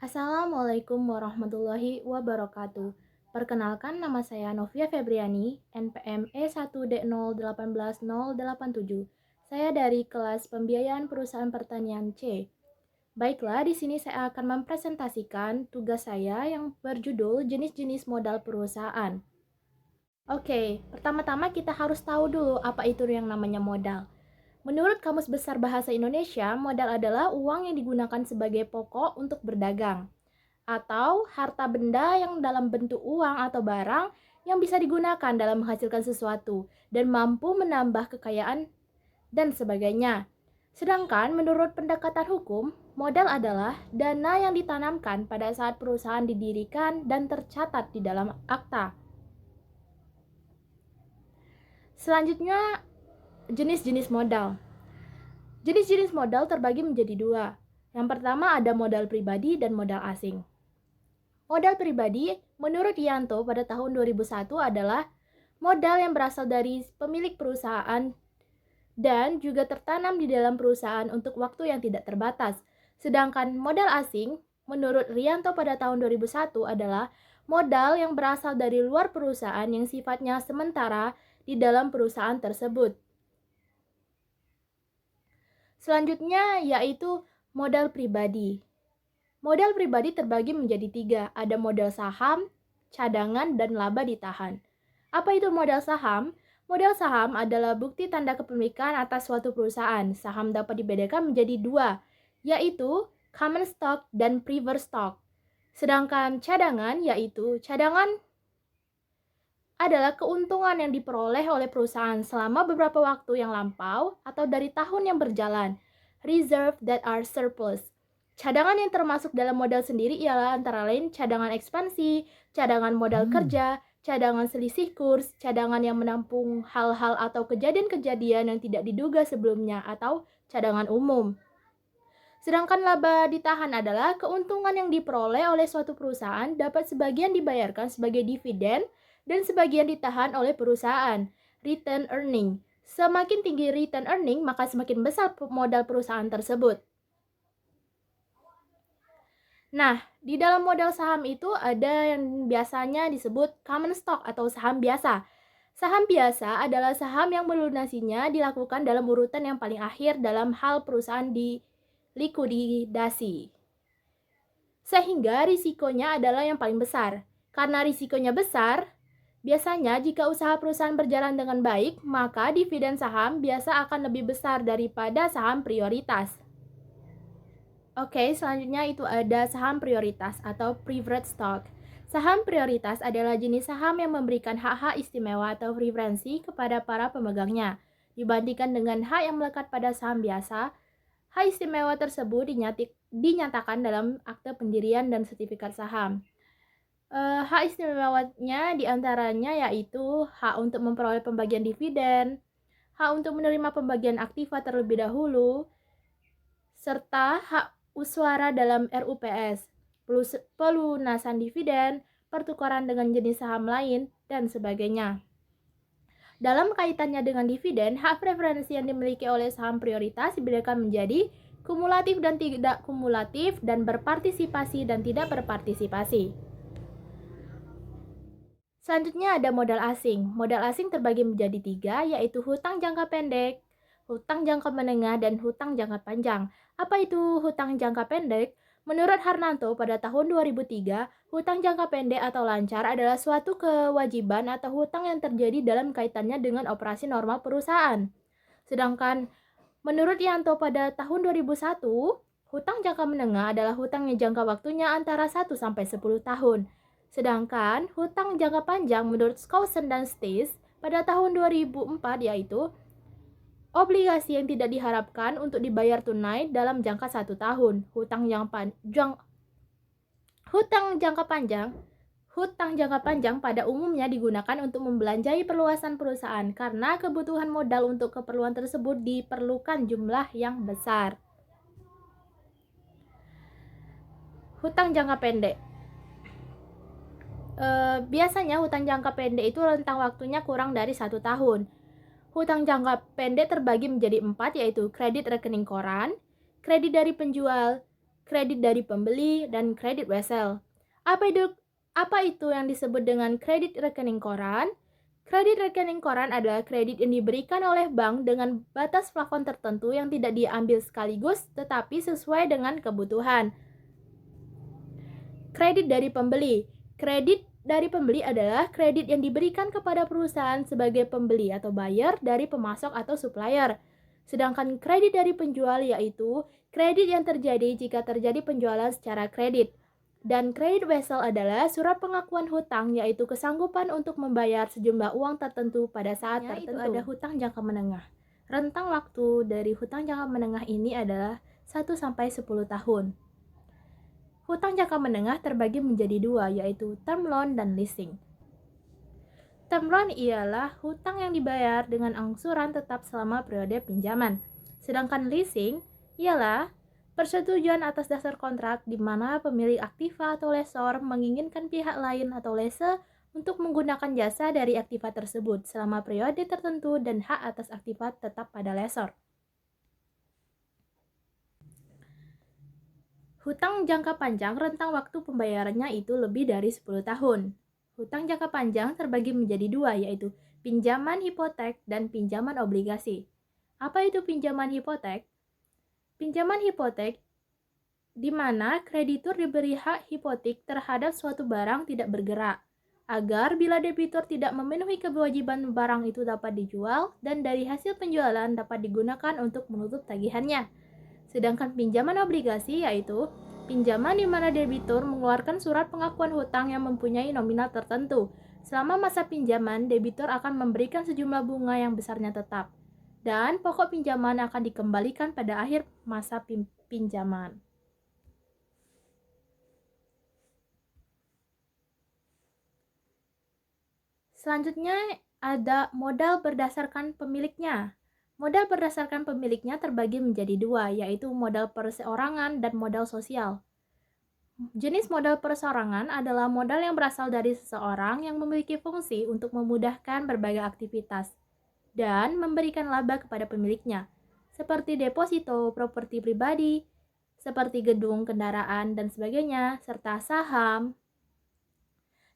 Assalamualaikum warahmatullahi wabarakatuh. Perkenalkan, nama saya Novia Febriani, NPM E1D0180087. Saya dari kelas Pembiayaan Perusahaan Pertanian C. Baiklah, di sini saya akan mempresentasikan tugas saya yang berjudul jenis-jenis modal perusahaan. Oke, pertama-tama kita harus tahu dulu apa itu yang namanya modal. Menurut Kamus Besar Bahasa Indonesia, modal adalah uang yang digunakan sebagai pokok untuk berdagang, atau harta benda yang dalam bentuk uang atau barang yang bisa digunakan dalam menghasilkan sesuatu dan mampu menambah kekayaan dan sebagainya. Sedangkan menurut pendekatan hukum, modal adalah dana yang ditanamkan pada saat perusahaan didirikan dan tercatat di dalam akta. Selanjutnya, jenis-jenis modal. Jenis-jenis modal terbagi menjadi dua. Yang pertama ada modal pribadi dan modal asing. Modal pribadi, menurut Yanto pada tahun 2001 adalah modal yang berasal dari pemilik perusahaan dan juga tertanam di dalam perusahaan untuk waktu yang tidak terbatas. Sedangkan modal asing, menurut Rianto pada tahun 2001 adalah modal yang berasal dari luar perusahaan yang sifatnya sementara di dalam perusahaan tersebut. Selanjutnya yaitu modal pribadi. Modal pribadi terbagi menjadi tiga, ada modal saham, cadangan, dan laba ditahan. Apa itu modal saham? Modal saham adalah bukti tanda kepemilikan atas suatu perusahaan. Saham dapat dibedakan menjadi dua, yaitu common stock dan preferred stock. Sedangkan cadangan yaitu cadangan adalah keuntungan yang diperoleh oleh perusahaan selama beberapa waktu yang lampau atau dari tahun yang berjalan. Reserve that are surplus. Cadangan yang termasuk dalam modal sendiri ialah antara lain cadangan ekspansi, cadangan modal kerja, cadangan selisih kurs, cadangan yang menampung hal-hal atau kejadian-kejadian yang tidak diduga sebelumnya, atau cadangan umum. Sedangkan laba ditahan adalah keuntungan yang diperoleh oleh suatu perusahaan dapat sebagian dibayarkan sebagai dividen dan sebagian ditahan oleh perusahaan. Return earning. Semakin tinggi return earning, maka semakin besar modal perusahaan tersebut. Nah, di dalam modal saham itu ada yang biasanya disebut common stock atau saham biasa. Saham biasa adalah saham yang melunasinya dilakukan dalam urutan yang paling akhir dalam hal perusahaan di likuidasi. Sehingga risikonya adalah yang paling besar. Karena risikonya besar, biasanya jika usaha perusahaan berjalan dengan baik, maka dividen saham biasa akan lebih besar daripada saham prioritas. Oke, selanjutnya itu ada saham prioritas atau preferred stock. Saham prioritas adalah jenis saham yang memberikan hak-hak istimewa atau preferensi kepada para pemegangnya. Dibandingkan dengan hak yang melekat pada saham biasa, hak istimewa tersebut dinyatakan dalam akte pendirian dan sertifikat saham. Hak istimewanya diantaranya yaitu hak untuk memperoleh pembagian dividen, hak untuk menerima pembagian aktiva terlebih dahulu, serta hak suara dalam RUPS, pelunasan dividen, pertukaran dengan jenis saham lain, dan sebagainya. Dalam kaitannya dengan dividen, hak preferensi yang dimiliki oleh saham prioritas dibedakan menjadi kumulatif dan tidak kumulatif, dan berpartisipasi dan tidak berpartisipasi. Selanjutnya ada modal asing. Modal asing terbagi menjadi tiga, yaitu hutang jangka pendek, hutang jangka menengah, dan hutang jangka panjang. Apa itu hutang jangka pendek? Menurut Harnanto pada tahun 2003, hutang jangka pendek atau lancar adalah suatu kewajiban atau hutang yang terjadi dalam kaitannya dengan operasi normal perusahaan. Sedangkan menurut Yanto pada tahun 2001, hutang jangka menengah adalah hutang yang jangka waktunya antara 1 sampai 10 tahun. Sedangkan hutang jangka panjang menurut Skousen dan Stais pada tahun 2004 yaitu obligasi yang tidak diharapkan untuk dibayar tunai dalam jangka 1 tahun. Hutang jangka panjang pada umumnya digunakan untuk membelanjai perluasan perusahaan karena kebutuhan modal untuk keperluan tersebut diperlukan jumlah yang besar. Hutang jangka pendek. Biasanya hutang jangka pendek itu rentang waktunya kurang dari 1 tahun. Hutang jangka pendek terbagi menjadi 4, yaitu kredit rekening koran, kredit dari penjual, kredit dari pembeli, dan kredit wesel. Apa itu yang disebut dengan kredit rekening koran? Kredit rekening koran adalah kredit yang diberikan oleh bank dengan batas plafon tertentu yang tidak diambil sekaligus tetapi sesuai dengan kebutuhan. Kredit dari pembeli. Kredit dari pembeli adalah kredit yang diberikan kepada perusahaan sebagai pembeli atau buyer dari pemasok atau supplier. Sedangkan kredit dari penjual yaitu kredit yang terjadi jika terjadi penjualan secara kredit. Dan kredit wesel adalah surat pengakuan hutang yaitu kesanggupan untuk membayar sejumlah uang tertentu pada saat tertentu. Itu ada hutang jangka menengah. Rentang waktu dari hutang jangka menengah ini adalah 1-10 tahun. Hutang jangka menengah terbagi menjadi dua, yaitu term loan dan leasing. Term loan ialah hutang yang dibayar dengan angsuran tetap selama periode pinjaman. Sedangkan leasing ialah persetujuan atas dasar kontrak di mana pemilik aktiva atau lesor menginginkan pihak lain atau lese untuk menggunakan jasa dari aktiva tersebut selama periode tertentu dan hak atas aktiva tetap pada lesor. Hutang jangka panjang rentang waktu pembayarannya itu lebih dari 10 tahun. Hutang jangka panjang terbagi menjadi dua, yaitu pinjaman hipotek dan pinjaman obligasi. Apa itu pinjaman hipotek? Pinjaman hipotek di mana kreditur diberi hak hipotek terhadap suatu barang tidak bergerak, agar bila debitur tidak memenuhi kewajiban barang itu dapat dijual dan dari hasil penjualan dapat digunakan untuk menutup tagihannya. Sedangkan pinjaman obligasi yaitu pinjaman di mana debitur mengeluarkan surat pengakuan hutang yang mempunyai nominal tertentu. Selama masa pinjaman, debitur akan memberikan sejumlah bunga yang besarnya tetap. Dan pokok pinjaman akan dikembalikan pada akhir masa pinjaman. Selanjutnya ada modal berdasarkan pemiliknya. Modal berdasarkan pemiliknya terbagi menjadi dua, yaitu modal perseorangan dan modal sosial. Jenis modal perseorangan adalah modal yang berasal dari seseorang yang memiliki fungsi untuk memudahkan berbagai aktivitas dan memberikan laba kepada pemiliknya, seperti deposito, properti pribadi, seperti gedung, kendaraan, dan sebagainya, serta saham.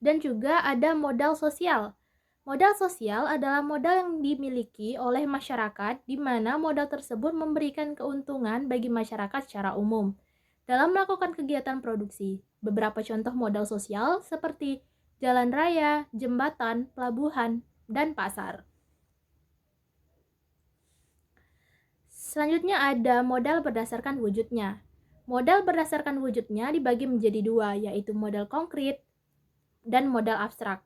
Dan juga ada modal sosial. Modal sosial adalah modal yang dimiliki oleh masyarakat di mana modal tersebut memberikan keuntungan bagi masyarakat secara umum dalam melakukan kegiatan produksi. Beberapa contoh modal sosial seperti jalan raya, jembatan, pelabuhan, dan pasar. Selanjutnya ada modal berdasarkan wujudnya. Modal berdasarkan wujudnya dibagi menjadi dua, yaitu modal konkret dan modal abstrak.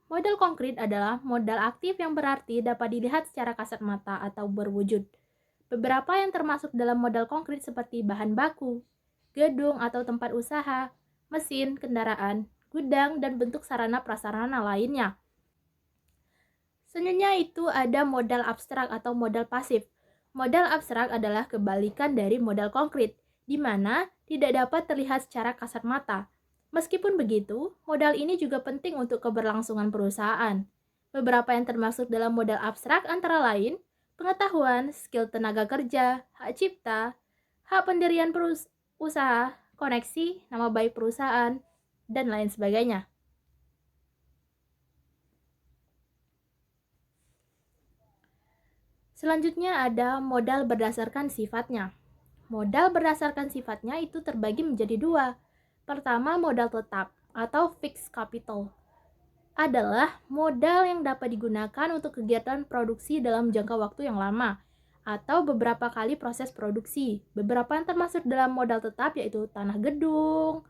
Modal konkret adalah modal aktif yang berarti dapat dilihat secara kasat mata atau berwujud. Beberapa yang termasuk dalam modal konkret seperti bahan baku, gedung atau tempat usaha, mesin, kendaraan, gudang, dan bentuk sarana prasarana lainnya. Selanjutnya itu ada modal abstrak atau modal pasif. Modal abstrak adalah kebalikan dari modal konkret, di mana tidak dapat terlihat secara kasat mata. Meskipun begitu, modal ini juga penting untuk keberlangsungan perusahaan. Beberapa yang termasuk dalam modal abstrak antara lain, pengetahuan, skill tenaga kerja, hak cipta, hak pendirian usaha, koneksi, nama baik perusahaan, dan lain sebagainya. Selanjutnya ada modal berdasarkan sifatnya. Modal berdasarkan sifatnya itu terbagi menjadi dua. Pertama, modal tetap atau fixed capital adalah modal yang dapat digunakan untuk kegiatan produksi dalam jangka waktu yang lama atau beberapa kali proses produksi. Beberapa yang termasuk dalam modal tetap yaitu tanah gedung,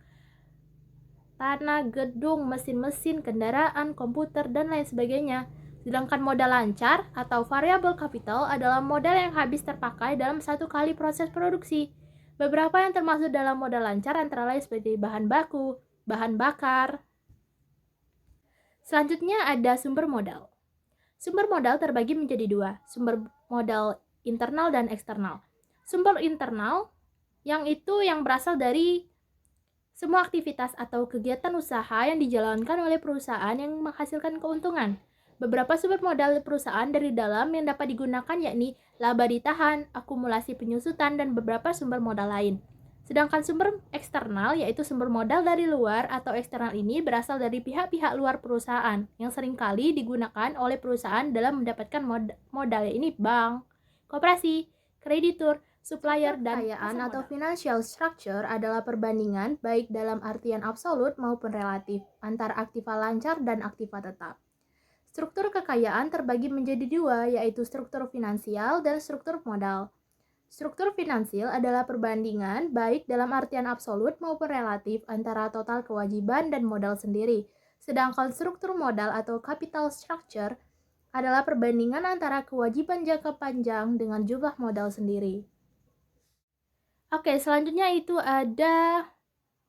mesin-mesin, kendaraan, komputer, dan lain sebagainya. Sedangkan modal lancar atau variable capital adalah modal yang habis terpakai dalam satu kali proses produksi. Beberapa yang termasuk dalam modal lancar antara lain seperti bahan baku, bahan bakar. Selanjutnya ada sumber modal. Sumber modal terbagi menjadi dua, sumber modal internal dan eksternal. Sumber internal yang berasal dari semua aktivitas atau kegiatan usaha yang dijalankan oleh perusahaan yang menghasilkan keuntungan. Beberapa sumber modal perusahaan dari dalam yang dapat digunakan yakni laba ditahan, akumulasi penyusutan, dan beberapa sumber modal lain. Sedangkan sumber eksternal yaitu sumber modal dari luar atau eksternal ini berasal dari pihak-pihak luar perusahaan yang seringkali digunakan oleh perusahaan dalam mendapatkan modal, ini bank, koperasi, kreditur, supplier, dan kekayaan atau financial structure adalah perbandingan baik dalam artian absolut maupun relatif antara aktiva lancar dan aktiva tetap. Struktur kekayaan terbagi menjadi dua, yaitu struktur finansial dan struktur modal. Struktur finansial adalah perbandingan baik dalam artian absolut maupun relatif antara total kewajiban dan modal sendiri. Sedangkan struktur modal atau capital structure adalah perbandingan antara kewajiban jangka panjang dengan jumlah modal sendiri. Oke, selanjutnya itu ada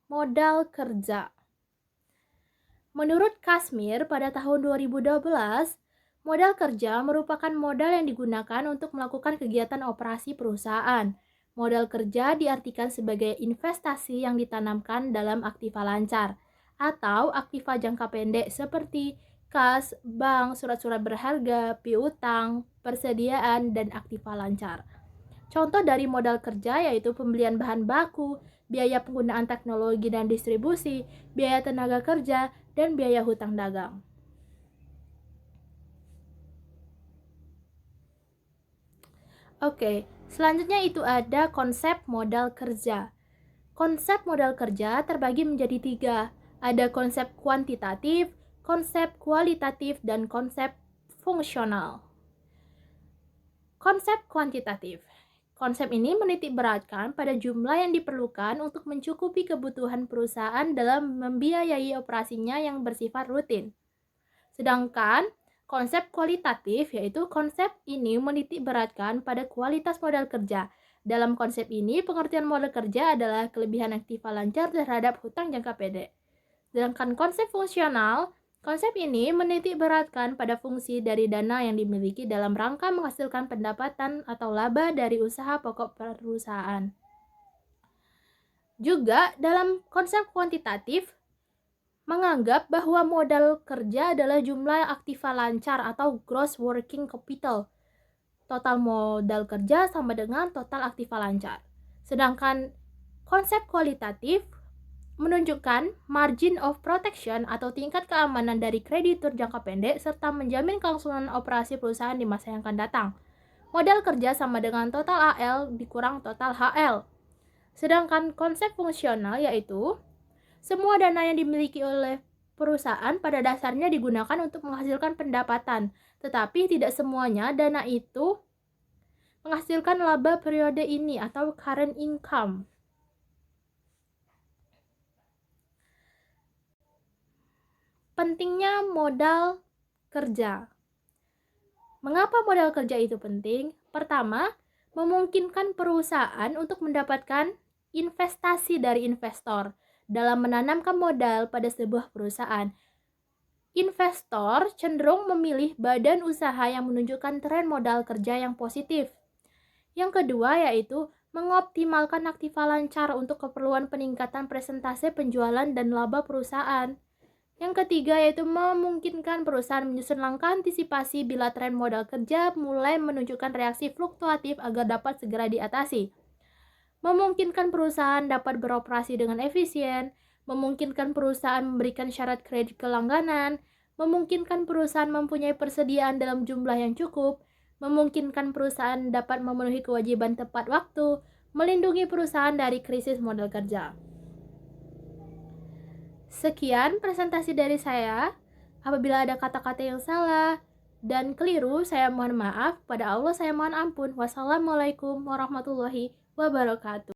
modal kerja. Menurut Kashmir pada tahun 2012, modal kerja merupakan modal yang digunakan untuk melakukan kegiatan operasi perusahaan. Modal kerja diartikan sebagai investasi yang ditanamkan dalam aktiva lancar atau aktiva jangka pendek seperti kas, bank, surat-surat berharga, piutang, persediaan, dan aktiva lancar. Contoh dari modal kerja yaitu pembelian bahan baku, biaya penggunaan teknologi dan distribusi, biaya tenaga kerja, dan biaya hutang dagang. Oke, selanjutnya itu ada konsep modal kerja. Konsep modal kerja terbagi menjadi 3. Ada konsep kuantitatif, konsep kualitatif, dan konsep fungsional. Konsep kuantitatif. Konsep ini menitik beratkan pada jumlah yang diperlukan untuk mencukupi kebutuhan perusahaan dalam membiayai operasinya yang bersifat rutin. Sedangkan konsep kualitatif yaitu konsep ini menitik beratkan pada kualitas modal kerja. Dalam konsep ini, pengertian modal kerja adalah kelebihan aktiva lancar terhadap hutang jangka pendek. Sedangkan konsep fungsional, konsep ini menitik beratkan pada fungsi dari dana yang dimiliki dalam rangka menghasilkan pendapatan atau laba dari usaha pokok perusahaan. Juga dalam konsep kuantitatif, menganggap bahwa modal kerja adalah jumlah aktiva lancar atau gross working capital. Total modal kerja sama dengan total aktiva lancar. Sedangkan konsep kualitatif menunjukkan margin of protection atau tingkat keamanan dari kreditur jangka pendek serta menjamin kelangsungan operasi perusahaan di masa yang akan datang. Modal kerja sama dengan total AL dikurang total HL. Sedangkan konsep fungsional yaitu semua dana yang dimiliki oleh perusahaan pada dasarnya digunakan untuk menghasilkan pendapatan, tetapi tidak semuanya dana itu menghasilkan laba periode ini atau current income. Pentingnya modal kerja. Mengapa modal kerja itu penting? Pertama, memungkinkan perusahaan untuk mendapatkan investasi dari investor dalam menanamkan modal pada sebuah perusahaan. Investor cenderung memilih badan usaha yang menunjukkan tren modal kerja yang positif. Yang kedua yaitu mengoptimalkan aktiva lancar untuk keperluan peningkatan presentase penjualan dan laba perusahaan. Yang ketiga yaitu memungkinkan perusahaan menyusun langkah antisipasi bila tren modal kerja mulai menunjukkan reaksi fluktuatif agar dapat segera diatasi. Memungkinkan perusahaan dapat beroperasi dengan efisien, memungkinkan perusahaan memberikan syarat kredit kelangganan, memungkinkan perusahaan mempunyai persediaan dalam jumlah yang cukup, memungkinkan perusahaan dapat memenuhi kewajiban tepat waktu, melindungi perusahaan dari krisis modal kerja. Sekian presentasi dari saya. Apabila ada kata-kata yang salah dan keliru, saya mohon maaf. Pada Allah saya mohon ampun. Wassalamualaikum warahmatullahi wabarakatuh.